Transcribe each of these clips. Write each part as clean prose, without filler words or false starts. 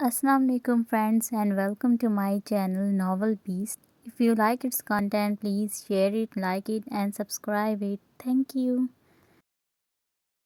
Assalamu alaikum friends and welcome to my channel Novel Beast. If you like its content, please share it, like it and subscribe it. Thank you.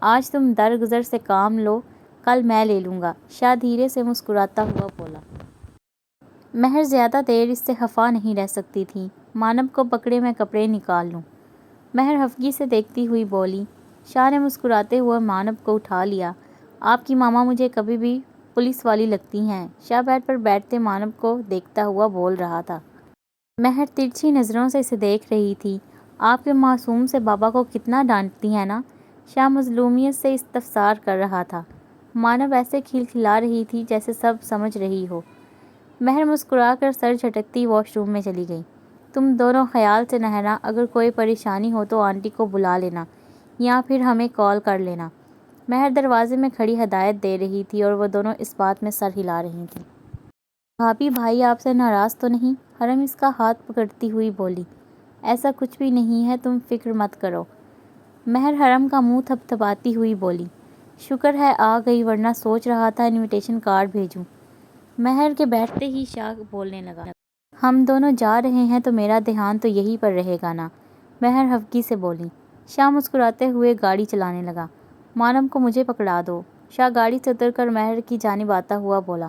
آج تم درگزر سے کام لو، کل میں لے لوں گا، شاہ دھیرے سے مسکراتا ہوا بولا۔ مہر زیادہ دیر اس سے خفا نہیں رہ سکتی تھی۔ مانو کو پکڑے میں کپڑے نکال لوں۔ مہر خفگی سے دیکھتی ہوئی بولی۔ شاہ نے مسکراتے ہوئے مانو کو اٹھا لیا۔ آپ کی ماما مجھے کبھی بھی پولیس والی لگتی ہیں، شاہ بیڈ پر بیٹھتے مانو کو دیکھتا ہوا بول رہا تھا۔ مہر ترچھی نظروں سے اسے دیکھ رہی تھی۔ آپ کے معصوم سے بابا کو کتنا ڈانٹتی ہیں نا؟ شاہ مظلومیت سے استفسار کر رہا تھا۔ مانو ایسے کھلکھلا رہی تھی جیسے سب سمجھ رہی ہو۔ مہر مسکرا کر سر جھٹکتی واش روم میں چلی گئی۔ تم دونوں خیال سے رہنا، اگر کوئی پریشانی ہو تو آنٹی کو بلا لینا یا پھر ہمیں کال کر لینا۔ مہر دروازے میں کھڑی ہدایت دے رہی تھی اور وہ دونوں اس بات میں سر ہلا رہی تھیں۔ بھابی بھائی آپ سے ناراض تو نہیں؟ حرم اس کا ہاتھ پکڑتی ہوئی بولی۔ ایسا کچھ بھی نہیں ہے، تم فکر مت کرو۔ مہر حرم کا منہ تھپتھپاتی ہوئی بولی۔ شکر ہے آ گئی، ورنہ سوچ رہا تھا انویٹیشن کارڈ بھیجوں۔ مہر کے بیٹھتے ہی شاہ بولنے لگا۔ ہم دونوں جا رہے ہیں تو میرا دھیان تو یہیں پر رہے گا نا؟ مہر خفگی سے بولی۔ شاہ مسکراتے ہوئے گاڑی چلانے لگا۔ مانو کو مجھے پکڑا دو۔ شاہ گاڑی سے اتر کر مہر کی جانب آتا ہوا بولا۔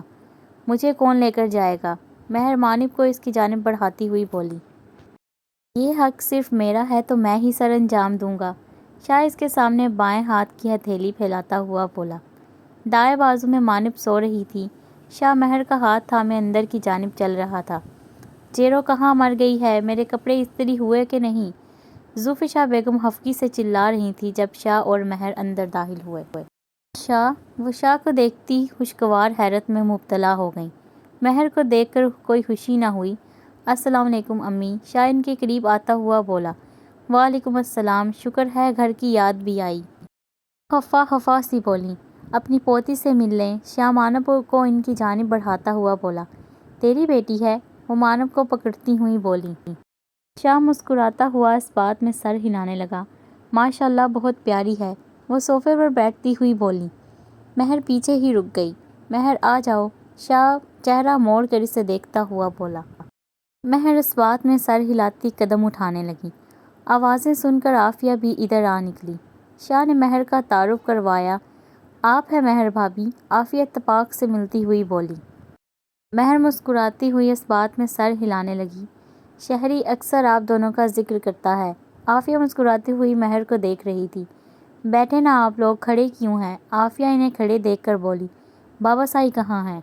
مجھے کون لے کر جائے گا؟ مہر مانو کو اس کی جانب بڑھاتی ہوئی بولی۔ یہ حق صرف میرا ہے تو میں ہی سر انجام دوں گا۔ شاہ اس کے سامنے بائیں ہاتھ کی ہتھیلی پھیلاتا ہوا بولا۔ دائیں بازو میں مانو سو رہی تھی۔ شاہ مہر کا ہاتھ تھامے اندر کی جانب چل رہا تھا۔ جیرو کہاں مر گئی ہے؟ میرے کپڑے استری ہوئے کہ نہیں؟ زوفشا بیگم خفگی سے چلا رہی تھی جب شاہ اور مہر اندر داخل ہوئے۔ وہ شاہ کو دیکھتی خوشگوار حیرت میں مبتلا ہو گئیں۔ مہر کو دیکھ کر کوئی خوشی نہ ہوئی۔ السلام علیکم امی، شاہ ان کے قریب آتا ہوا بولا۔ وعلیکم السلام، شکر ہے گھر کی یاد بھی آئی۔ خفا خفا سی بولی۔ اپنی پوتی سے مل لیں، شاہ مانو کو ان کی جانب بڑھاتا ہوا بولا۔ تیری بیٹی ہے؟ وہ مانو کو پکڑتی ہوئی بولی۔ شاہ مسکراتا ہوا اس بات میں سر ہلانے لگا۔ ماشاءاللہ بہت پیاری ہے، وہ صوفے پر بیٹھتی ہوئی بولی۔ مہر پیچھے ہی رک گئی۔ مہر آ جاؤ، شاہ چہرہ موڑ کر اسے دیکھتا ہوا بولا۔ مہر اس بات میں سر ہلاتی قدم اٹھانے لگی۔ آوازیں سن کر عافیہ بھی ادھر آ نکلی۔ شاہ نے مہر کا تعارف کروایا۔ آپ ہیں مہر بھابی؟ عافیہ اتفاق سے ملتی ہوئی بولی۔ مہر مسکراتی ہوئی اس بات میں سر ہلانے لگی۔ شہری اکثر آپ دونوں کا ذکر کرتا ہے۔ عافیہ مسکراتی ہوئی مہر کو دیکھ رہی تھی۔ بیٹھے نا آپ لوگ، کھڑے کیوں ہیں؟ عافیہ انہیں کھڑے دیکھ کر بولی۔ بابا سائی کہاں ہیں؟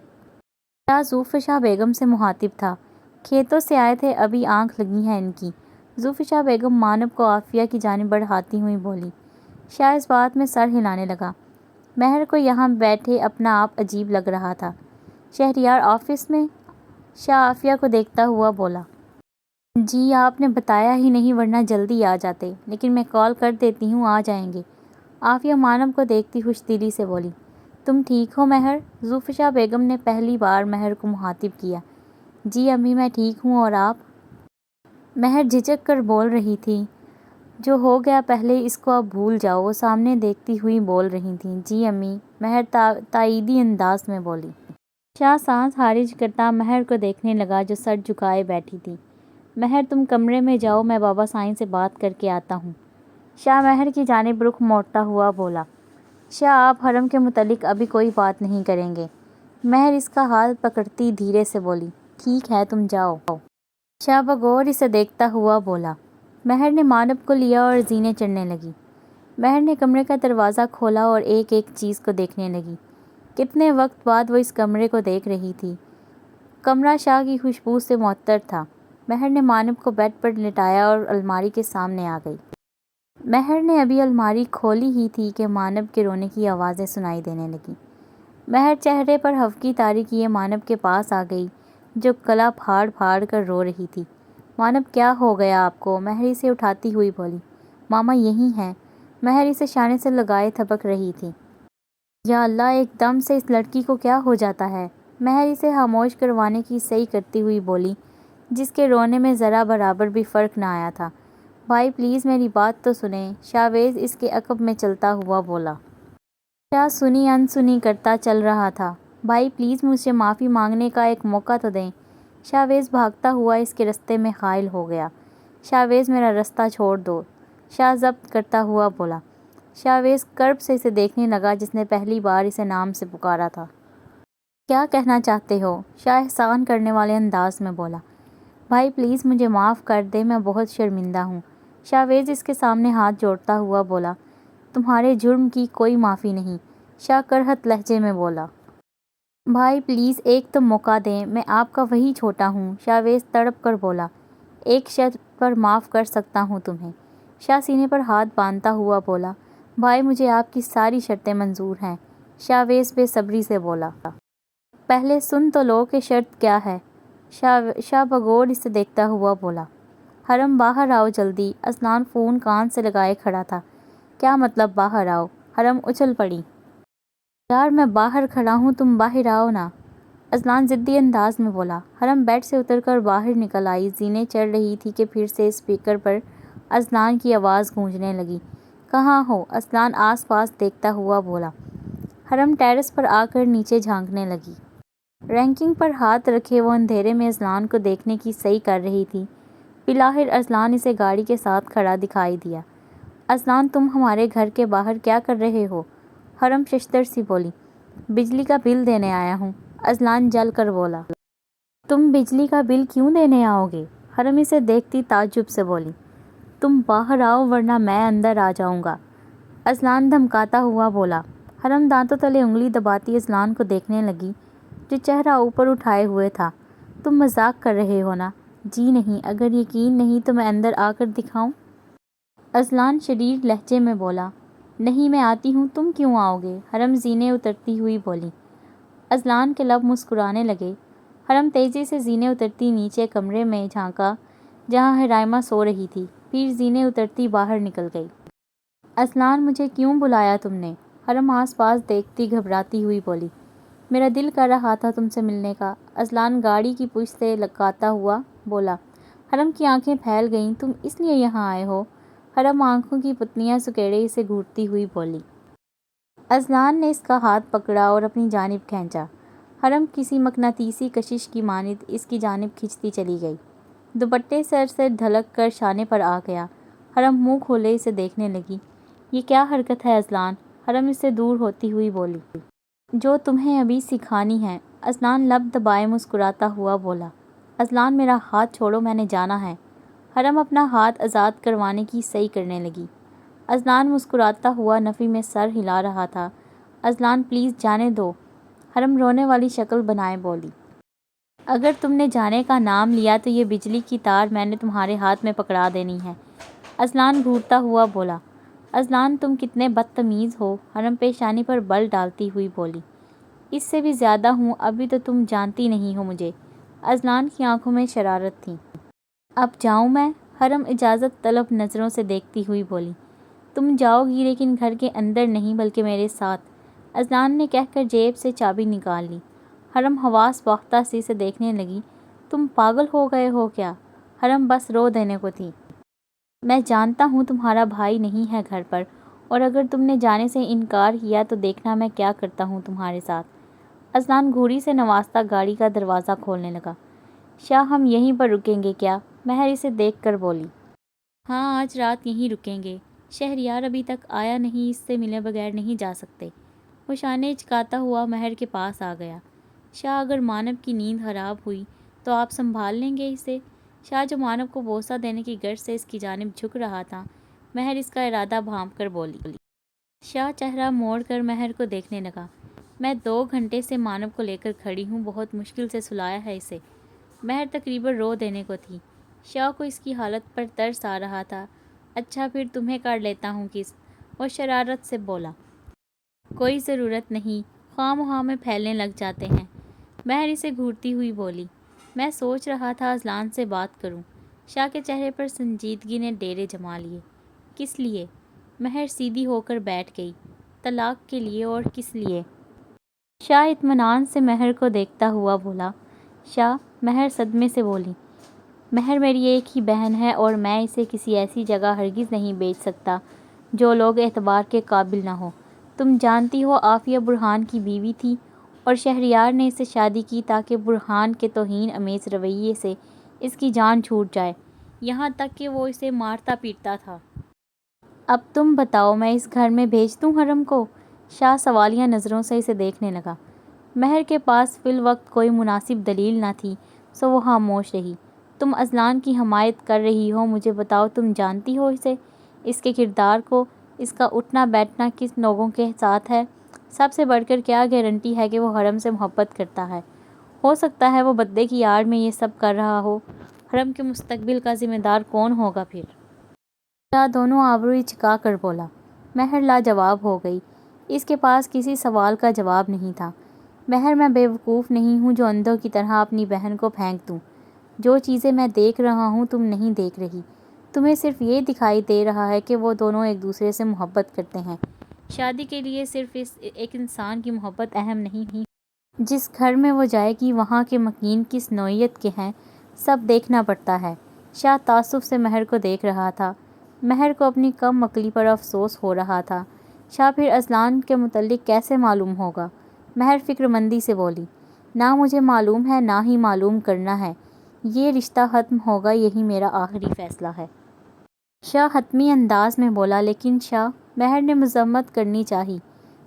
شاہ زوفشا بیگم سے مخاطب تھا۔ کھیتوں سے آئے تھے، ابھی آنکھ لگی ہے ان کی۔ زوفشا بیگم مانو کو عافیہ کی جانب بڑھاتی ہوئی بولی۔ شاہ اس بات میں سر ہلانے لگا۔ مہر کو یہاں بیٹھے اپنا آپ عجیب لگ رہا تھا۔ شہریار آفس میں؟ شاہ عافیہ کو دیکھتا ہوا بولا۔ جی آپ نے بتایا ہی نہیں، ورنہ جلدی آ جاتے، لیکن میں کال کر دیتی ہوں، آ جائیں گے۔ عافیہ مانو کو دیکھتی خوش دلی سے بولی۔ تم ٹھیک ہو مہر؟ زوفشا بیگم نے پہلی بار مہر کو مخاطب کیا۔ جی امی میں ٹھیک ہوں، اور آپ؟ مہر جھجک کر بول رہی تھی۔ جو ہو گیا پہلے اس کو اب بھول جاؤ، وہ سامنے دیکھتی ہوئی بول رہی تھیں۔ جی امی، مہر تائیدی انداز میں بولی۔ شاہ سانس خارج کرتا مہر کو دیکھنے لگا جو سر جھکائے بیٹھی تھی۔ مہر تم کمرے میں جاؤ، میں بابا سائیں سے بات کر کے آتا ہوں۔ شاہ مہر کی جانب رخ موڑتا ہوا بولا۔ شاہ آپ حرم کے متعلق ابھی کوئی بات نہیں کریں گے؟ مہر اس کا ہاتھ پکڑتی دھیرے سے بولی۔ ٹھیک ہے تم جاؤ۔ شاہ بغور اسے دیکھتا ہوا بولا۔ مہر نے مانو کو لیا اور زینے چڑھنے لگی۔ مہر نے کمرے کا دروازہ کھولا اور ایک ایک چیز کو دیکھنے لگی۔ کتنے وقت بعد وہ اس کمرے کو دیکھ رہی تھی۔ کمرہ شاہ کی خوشبو سے معطر تھا۔ مہر نے مانو کو بیڈ پر لٹایا اور الماری کے سامنے آ گئی۔ مہر نے ابھی الماری کھولی ہی تھی کہ مانو کے رونے کی آوازیں سنائی دینے لگیں۔ مہر چہرے پر خفگی طاری کیے مانو کے پاس آ گئی جو گلا پھاڑ پھاڑ کر رو رہی تھی۔ مانو کیا ہو گیا آپ کو؟ مہر اسے اٹھاتی ہوئی بولی۔ ماما یہی ہیں۔ مہر اسے شانے سے لگائے تھپک رہی تھی۔ یا اللہ، ایک دم سے اس لڑکی کو کیا ہو جاتا ہے؟ مہر اسے خاموش کروانے کی صحیح کرتی ہوئی بولی، جس کے رونے میں ذرا برابر بھی فرق نہ آیا تھا۔ بھائی پلیز میری بات تو سنیں، شاویز اس کے عقب میں چلتا ہوا بولا۔ شاہ سنی انسنی کرتا چل رہا تھا۔ بھائی پلیز مجھے معافی مانگنے کا ایک موقع تو دیں۔ شاویز بھاگتا ہوا اس کے رستے میں حائل ہو گیا۔ شاویز میرا راستہ چھوڑ دو، شاہ ضبط کرتا ہوا بولا۔ شاویز کرب سے اسے دیکھنے لگا جس نے پہلی بار اسے نام سے پکارا تھا۔ کیا کہنا چاہتے ہو؟ شاہ احسان کرنے والے انداز میں بولا۔ بھائی پلیز مجھے معاف کر دے، میں بہت شرمندہ ہوں۔ شاویز اس کے سامنے ہاتھ جوڑتا ہوا بولا۔ تمہارے جرم کی کوئی معافی نہیں، شاہ کرہت لہجے میں بولا۔ بھائی پلیز ایک تو موقع دیں، میں آپ کا وہی چھوٹا ہوں، شاویز تڑپ کر بولا۔ ایک شرط پر معاف کر سکتا ہوں تمہیں، شاہ سینے پر ہاتھ باندھتا ہوا بولا۔ بھائی مجھے آپ کی ساری شرطیں منظور ہیں، شاویز بے صبری سے بولا۔ پہلے سن تو لو کہ شرط کیا ہے، شاہ بغور اسے دیکھتا ہوا بولا۔ حرم باہر آؤ جلدی، اذلان فون کان سے لگائے کھڑا تھا۔ کیا مطلب باہر آؤ؟ حرم اچھل پڑی۔ یار میں باہر کھڑا ہوں، تم باہر آؤ نا، اذلان ضدی انداز میں بولا۔ حرم بیڈ سے اتر کر باہر نکل آئی، زینے چڑھ رہی تھی کہ پھر سے اسپیکر پر اذلان کی آواز گونجنے لگی۔ کہاں ہو؟ اذلان آس پاس دیکھتا ہوا بولا۔ حرم ٹیرس پر آ کر نیچے جھانکنے لگی۔ رینکنگ پر ہاتھ رکھے وہ اندھیرے میں اذلان کو دیکھنے کی صحیح کر رہی تھی۔ بالآخر اذلان اسے گاڑی کے ساتھ کھڑا دکھائی دیا۔ اذلان تم ہمارے گھر کے باہر کیا کر رہے ہو؟ حرم ششدر سی بولی۔ بجلی کا بل دینے آیا ہوں، اذلان جل کر بولا۔ تم بجلی کا بل کیوں دینے آؤ گے؟ حرم اسے دیکھتی تعجب سے بولی۔ تم باہر آؤ ورنہ میں اندر آ جاؤں گا، اذلان دھمکاتا ہوا بولا۔ حرم دانتوں تلے انگلی دباتی اذلان کو دیکھنے لگی جو چہرہ اوپر اٹھائے ہوئے تھا۔ تم مذاق کر رہے ہو نا؟ جی نہیں، اگر یقین نہیں تو میں اندر آ کر دکھاؤں؟ اذلان شریر لہجے میں بولا۔ نہیں میں آتی ہوں، تم کیوں آؤ گے؟ حرم زینے اترتی ہوئی بولی۔ اذلان کے لب مسکرانے لگے۔ حرم تیزی سے زینے اترتی نیچے کمرے میں جھانکا جہاں حرائمہ سو رہی تھی، پھر زینے اترتی باہر نکل گئی۔ اذلان مجھے کیوں بلایا تم نے؟ حرم آس پاس دیکھتی گھبراتی ہوئی بولی۔ میرا دل کر رہا تھا تم سے ملنے کا، اذلان گاڑی کی پشت سے لگاتا ہوا بولا۔ حرم کی آنکھیں پھیل گئیں۔ تم اس لیے یہاں آئے ہو؟ حرم آنکھوں کی پتلیاں سکیڑے اسے گھورتی ہوئی بولی۔ اذلان نے اس کا ہاتھ پکڑا اور اپنی جانب کھینچا۔ حرم کسی مقناطیسی کشش کی مانند اس کی جانب کھنچتی چلی گئی۔ دوپٹے سر سے ڈھلک کر شانے پر آ گیا۔ حرم منہ کھولے اسے دیکھنے لگی۔ یہ کیا حرکت ہے اذلان؟ حرم اس سے دور ہوتی ہوئی بولی۔ جو تمہیں ابھی سکھانی ہے، اذلان لب دبائے مسکراتا ہوا بولا۔ اذلان میرا ہاتھ چھوڑو، میں نے جانا ہے۔ حرم اپنا ہاتھ آزاد کروانے کی صحیح کرنے لگی۔ اذلان مسکراتا ہوا نفی میں سر ہلا رہا تھا۔ اذلان پلیز جانے دو، حرم رونے والی شکل بنائے بولی۔ اگر تم نے جانے کا نام لیا تو یہ بجلی کی تار میں نے تمہارے ہاتھ میں پکڑا دینی ہے، اذلان گھورتا ہوا بولا۔ اذلان تم کتنے بدتمیز ہو، حرم پیشانی پر بل ڈالتی ہوئی بولی۔ اس سے بھی زیادہ ہوں، ابھی تو تم جانتی نہیں ہو مجھے، اذلان کی آنکھوں میں شرارت تھی۔ اب جاؤں میں؟ حرم اجازت طلب نظروں سے دیکھتی ہوئی بولی۔ تم جاؤ گی لیکن گھر کے اندر نہیں بلکہ میرے ساتھ، اذلان نے کہہ کر جیب سے چابی نکال لی۔ حرم حواس باختہ سے اسے دیکھنے لگی۔ تم پاگل ہو گئے ہو کیا؟ حرم بس رو دینے کو تھی۔ میں جانتا ہوں تمہارا بھائی نہیں ہے گھر پر، اور اگر تم نے جانے سے انکار کیا تو دیکھنا میں کیا کرتا ہوں تمہارے ساتھ۔ اذلان گھوڑی سے نوازتا گاڑی کا دروازہ کھولنے لگا۔ شاہ ہم یہیں پر رکیں گے کیا؟ مہر اسے دیکھ کر بولی۔ ہاں آج رات یہیں رکیں گے، شہریار ابھی تک آیا نہیں، اس سے ملے بغیر نہیں جا سکتے۔ وہ شانے چکاتا ہوا مہر کے پاس آ گیا۔ شاہ اگر مانو کی نیند خراب ہوئی تو آپ سنبھال لیں گے اسے؟ شاہ جو مانو کو بوسہ دینے کی غرض سے اس کی جانب جھک رہا تھا، مہر اس کا ارادہ بھانپ کر بولی۔ شاہ چہرہ موڑ کر مہر کو دیکھنے لگا۔ میں 2 گھنٹے سے مانو کو لے کر کھڑی ہوں، بہت مشکل سے سلایا ہے اسے۔ مہر تقریباً رو دینے کو تھی۔ شاہ کو اس کی حالت پر ترس آ رہا تھا۔ اچھا پھر تمہیں کر لیتا ہوں کس، وہ شرارت سے بولا۔ کوئی ضرورت نہیں، خواہ مخواہ میں پھیلنے لگ جاتے ہیں، مہر اسے گھورتی ہوئی بولی۔ میں سوچ رہا تھا اذلان سے بات کروں۔ شاہ کے چہرے پر سنجیدگی نے ڈیرے جما لیے۔ کس لیے؟ مہر سیدھی ہو کر بیٹھ گئی۔ طلاق کے لیے، اور کس لیے؟ شاہ اطمینان سے مہر کو دیکھتا ہوا بولا۔ شاہ، مہر صدمے سے بولی۔ مہر میری ایک ہی بہن ہے اور میں اسے کسی ایسی جگہ ہرگز نہیں بیچ سکتا جو لوگ اعتبار کے قابل نہ ہو۔ تم جانتی ہو عافیہ برہان کی بیوی تھی اور شہریار نے اس سے شادی کی تاکہ برہان کے توہین آمیز رویے سے اس کی جان چھوٹ جائے، یہاں تک کہ وہ اسے مارتا پیٹتا تھا۔ اب تم بتاؤ میں اس گھر میں بھیج دوں حرم کو؟ شاہ سوالیہ نظروں سے اسے دیکھنے لگا۔ مہر کے پاس فی الوقت کوئی مناسب دلیل نہ تھی، سو وہ خاموش رہی۔ تم اذلان کی حمایت کر رہی ہو، مجھے بتاؤ تم جانتی ہو اسے، اس کے کردار کو، اس کا اٹھنا بیٹھنا کس لوگوں کے ساتھ ہے؟ سب سے بڑھ کر کیا گارنٹی ہے کہ وہ حرم سے محبت کرتا ہے؟ ہو سکتا ہے وہ بدلے کی آڑ میں یہ سب کر رہا ہو۔ حرم کے مستقبل کا ذمہ دار کون ہوگا پھر؟ شاہ دونوں آبروئیں جھکا کر بولا۔ مہر لاجواب ہو گئی۔ اس کے پاس کسی سوال کا جواب نہیں تھا۔ مہر، میں بیوقوف نہیں ہوں جو اندھوں کی طرح اپنی بہن کو پھینک دوں۔ جو چیزیں میں دیکھ رہا ہوں تم نہیں دیکھ رہی۔ تمہیں صرف یہ دکھائی دے رہا ہے کہ وہ دونوں ایک دوسرے سے محبت کرتے ہیں۔ شادی کے لیے صرف ایک انسان کی محبت اہم نہیں، جس گھر میں وہ جائے گی وہاں کے مکین کس نوعیت کے ہیں، سب دیکھنا پڑتا ہے۔ شاہ تعصب سے مہر کو دیکھ رہا تھا۔ مہر کو اپنی کم عقلی پر افسوس ہو رہا تھا۔ شاہ، پھر اذلان کے متعلق کیسے معلوم ہوگا؟ مہر فکر مندی سے بولی۔ نہ مجھے معلوم ہے، نہ ہی معلوم کرنا ہے۔ یہ رشتہ ختم ہوگا، یہی میرا آخری فیصلہ ہے۔ شاہ حتمی انداز میں بولا۔ لیکن شاہ، مہر نے مذمت کرنی چاہی۔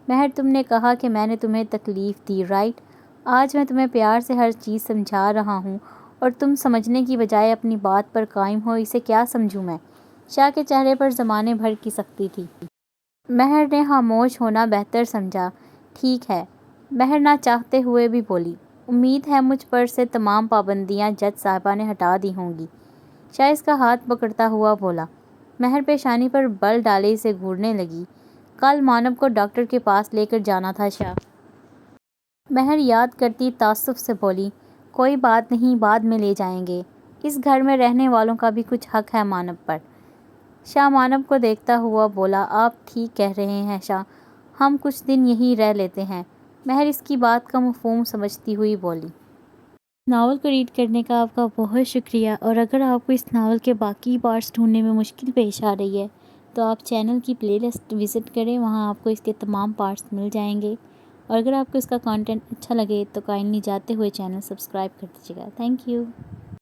مہر، تم نے کہا کہ میں نے تمہیں تکلیف دی، رائٹ؟ آج میں تمہیں پیار سے ہر چیز سمجھا رہا ہوں اور تم سمجھنے کی بجائے اپنی بات پر قائم ہو، اسے کیا سمجھوں میں؟ شاہ کے چہرے پر زمانے بھر کی سختی تھی۔ مہر نے خاموش ہونا بہتر سمجھا۔ ٹھیک ہے، مہر نہ چاہتے ہوئے بھی بولی۔ امید ہے مجھ پر سے تمام پابندیاں جج صاحبہ نے ہٹا دی ہوں گی۔ شاہ اس کا ہاتھ پکڑتا ہوا بولا۔ مہر پیشانی پر بل ڈالے اسے گھورنے لگی۔ کل مانو کو ڈاکٹر کے پاس لے کر جانا تھا شاہ۔ مہر یاد کرتی تعصب سے بولی۔ کوئی بات نہیں، بعد میں لے جائیں گے۔ اس گھر میں رہنے والوں کا بھی کچھ حق ہے مانو پر۔ شاہ مانو کو دیکھتا ہوا بولا۔ آپ ٹھیک کہہ رہے ہیں شاہ، ہم کچھ دن یہیں رہ لیتے ہیں۔ مہر اس کی بات کا مفہوم سمجھتی ہوئی بولی۔ ناول کو ریڈ کرنے کا آپ کا بہت شکریہ، اور اگر آپ کو اس ناول کے باقی پارٹس ڈھونڈنے میں مشکل پیش آ رہی ہے تو آپ چینل کی پلے لسٹ وزٹ کریں، وہاں آپ کو اس کے تمام پارٹس مل جائیں گے۔ اور اگر آپ کو اس کا کانٹینٹ اچھا لگے تو کائنڈلی جاتے ہوئے چینل سبسکرائب کر دیجیے گا۔ Thank you.